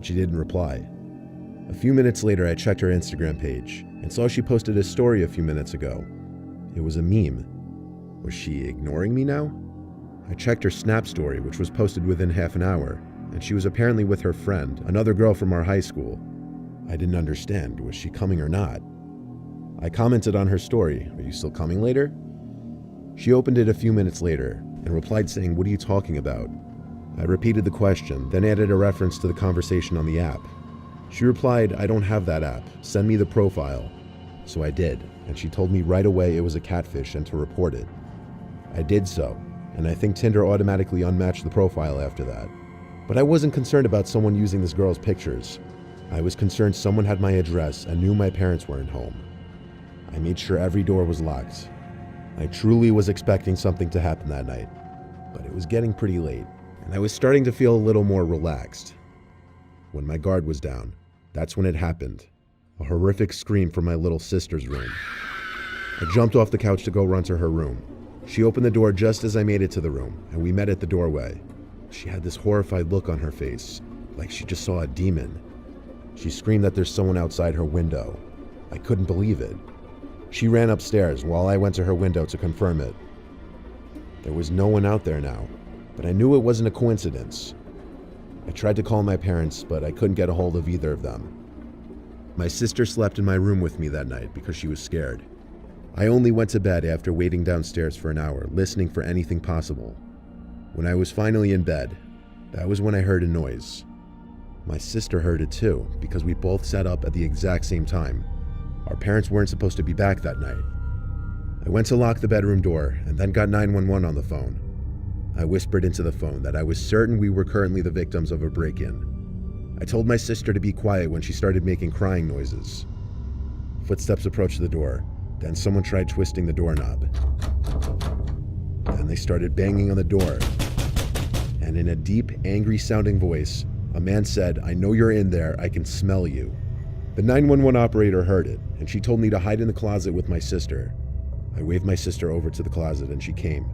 she didn't reply. A few minutes later, I checked her Instagram page and saw she posted a story a few minutes ago. It was a meme. Was she ignoring me now? I checked her Snap story, which was posted within half an hour, and she was apparently with her friend, another girl from our high school. I didn't understand. Was she coming or not? I commented on her story, "Are you still coming later?" She opened it a few minutes later and replied saying, "What are you talking about?" I repeated the question, then added a reference to the conversation on the app. She replied, "I don't have that app. Send me the profile." So I did, and she told me right away it was a catfish and to report it. I did so, and I think Tinder automatically unmatched the profile after that. But I wasn't concerned about someone using this girl's pictures. I was concerned someone had my address and knew my parents weren't home. I made sure every door was locked. I truly was expecting something to happen that night, but it was getting pretty late, and I was starting to feel a little more relaxed. When my guard was down, that's when it happened. A horrific scream from my little sister's room. I jumped off the couch to go run to her room. She opened the door just as I made it to the room, and we met at the doorway. She had this horrified look on her face, like she just saw a demon. She screamed that there's someone outside her window. I couldn't believe it. She ran upstairs while I went to her window to confirm it. There was no one out there now, but I knew it wasn't a coincidence. I tried to call my parents, but I couldn't get a hold of either of them. My sister slept in my room with me that night because she was scared. I only went to bed after waiting downstairs for an hour, listening for anything possible. When I was finally in bed, that was when I heard a noise. My sister heard it too, because we both sat up at the exact same time. Our parents weren't supposed to be back that night. I went to lock the bedroom door and then got 911 on the phone. I whispered into the phone that I was certain we were currently the victims of a break-in. I told my sister to be quiet when she started making crying noises. Footsteps approached the door, then someone tried twisting the doorknob. Then they started banging on the door, and in a deep, angry-sounding voice, a man said, "I know you're in there, I can smell you." The 911 operator heard it, and she told me to hide in the closet with my sister. I waved my sister over to the closet and she came.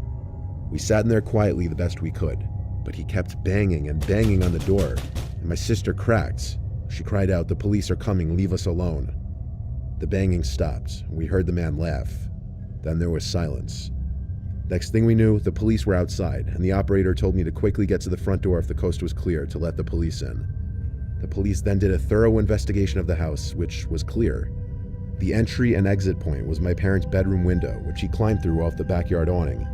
We sat in there quietly the best we could, but he kept banging and banging on the door, and my sister cracked. She cried out, "The police are coming, leave us alone." The banging stopped, and we heard the man laugh. Then there was silence. Next thing we knew, the police were outside, and the operator told me to quickly get to the front door if the coast was clear to let the police in. The police then did a thorough investigation of the house, which was clear. The entry and exit point was my parents' bedroom window, which he climbed through off the backyard awning.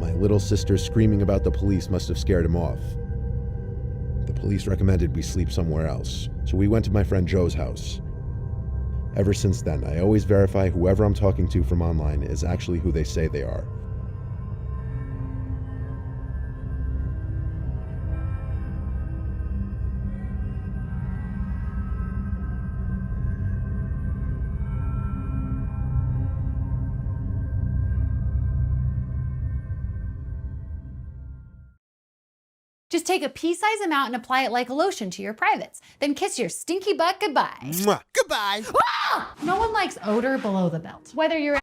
My little sister screaming about the police must have scared him off. The police recommended we sleep somewhere else, so we went to my friend Joe's house. Ever since then, I always verify whoever I'm talking to from online is actually who they say they are. Just take a pea-sized amount and apply it like a lotion to your privates. Then kiss your stinky butt goodbye. Mwah. Goodbye. Ah! No one likes odor below the belt. Whether you're